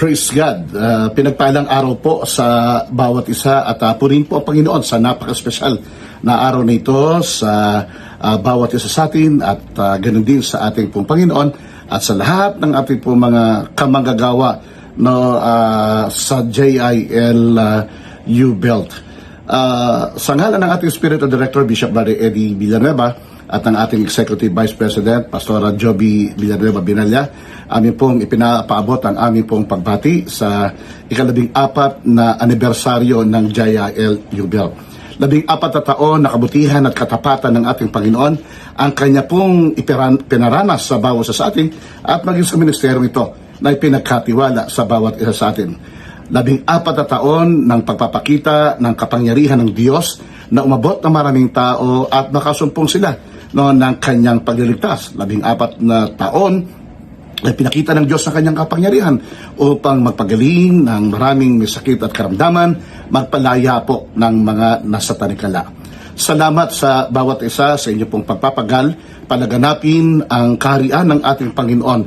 Praise God. Pinagpalang araw po sa bawat isa at purihin po ang Panginoon sa napaka-special na araw na ito sa bawat isa sa atin at ganun din sa ating pong Panginoon at sa lahat ng ating pong mga kamanggagawa no, sa JIL U-Belt. Sa ngalan ng ating Spiritual Director, Bishop Brother Eddie Villanueva, at ang ating Executive Vice President, Pastora Joby Villanueva Binalya, amin pong ipinapaabot ang aming pong pagbati sa ika-14 na anibersaryo ng JIL U-Belt. 14 na taon na kabutihan at katapatan ng ating Panginoon ang kanya pong pinaranas sa bawat isa sa atin at maging sa ministeryo ito na ipinagkatiwala sa bawat isa sa atin. 14 na taon ng pagpapakita ng kapangyarihan ng Diyos na umabot ng maraming tao at makasumpong sila ng kanyang pagliligtas. 14 na taon ay pinakita ng Diyos ang kanyang kapangyarihan upang magpagaling ng maraming may sakit at karamdaman, magpalaya po ng mga nasa tanikala. Salamat sa bawat isa sa inyo pong pagpapagal, palaganapin ang kaharian ng ating Panginoon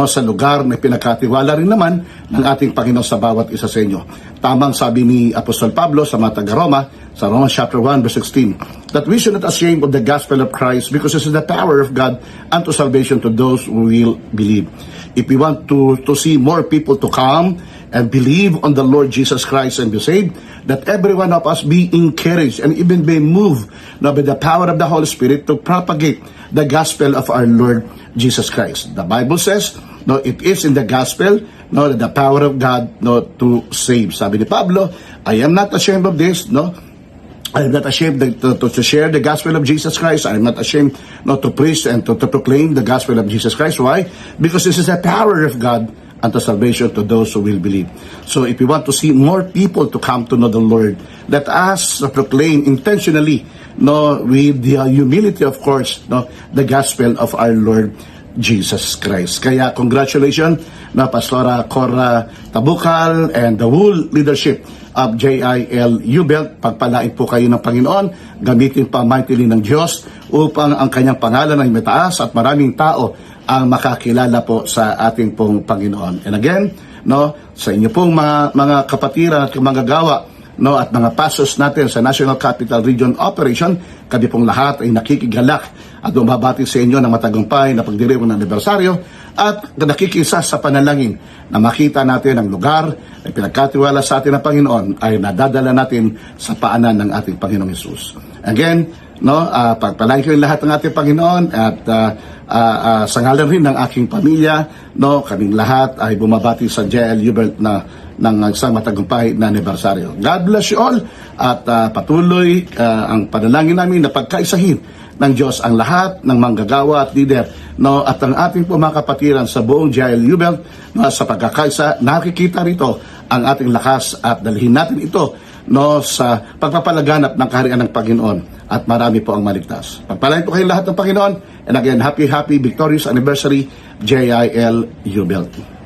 sa lugar na pinakatiwala rin naman ng ating Panginoon sa bawat isa sa inyo. Tamang sabi ni Apostol Pablo sa mga taga-Roma, sa Romans chapter 1 verse 16, that we should not ashamed of the gospel of Christ because this is the power of God unto salvation to those who will believe. If we want to see more people to come and believe on the Lord Jesus Christ and be saved, that every one of us be encouraged and even be moved by the power of the Holy Spirit to propagate the gospel of our Lord Jesus Christ. The Bible says, it is in the gospel, that the power of God, to save. Sabi ni Pablo, I am not ashamed of this, I am not ashamed to share the gospel of Jesus Christ. I am not ashamed to preach and to proclaim the gospel of Jesus Christ. Why? Because this is the power of God unto salvation to those who will believe. So if we want to see more people to come to know the Lord, let us proclaim intentionally, with the humility, of course, the gospel of our Lord Jesus Christ. Kaya congratulations na Pastora Cora Tabukal and the whole leadership of JIL U-Belt. Pagpalain po kayo ng Panginoon, gamitin pa mightily ng Diyos upang ang kanyang pangalan ay mataas at maraming tao ang makakilala po sa ating pong Panginoon. And again, sa inyo pong mga kapatiran at manggagawa, at mga pasos natin sa National Capital Region Operation, kami pong lahat ay nakikigalak at bumabati sa inyo ng matagumpay na pagdiriwang ng anibersaryo at nakikisa sa panalangin na makita natin ang lugar na pinagkatiwala sa atin ng Panginoon ay nadadala natin sa paanan ng ating Panginoong Hesus. Again, pagpalain ko yung lahat ng ating Panginoon at sa ngalan rin ng aking pamilya, kaming lahat ay bumabati sa JIL U-Belt ng isang matagumpay na anibersaryo. God bless you all at patuloy ang panalangin namin na pagkaisahin ng Diyos ang lahat ng manggagawa at leader at ang ating pumakapatiran sa buong JIL U-Belt sa pagkakaisa. Nakikita rito ang ating lakas at dalhin natin ito sa pagpapalaganap ng kaharian ng Panginoon at marami po ang maligtas. Pagpalain po kayong lahat ng Panginoon and again, happy victorious anniversary JIL U-Belt.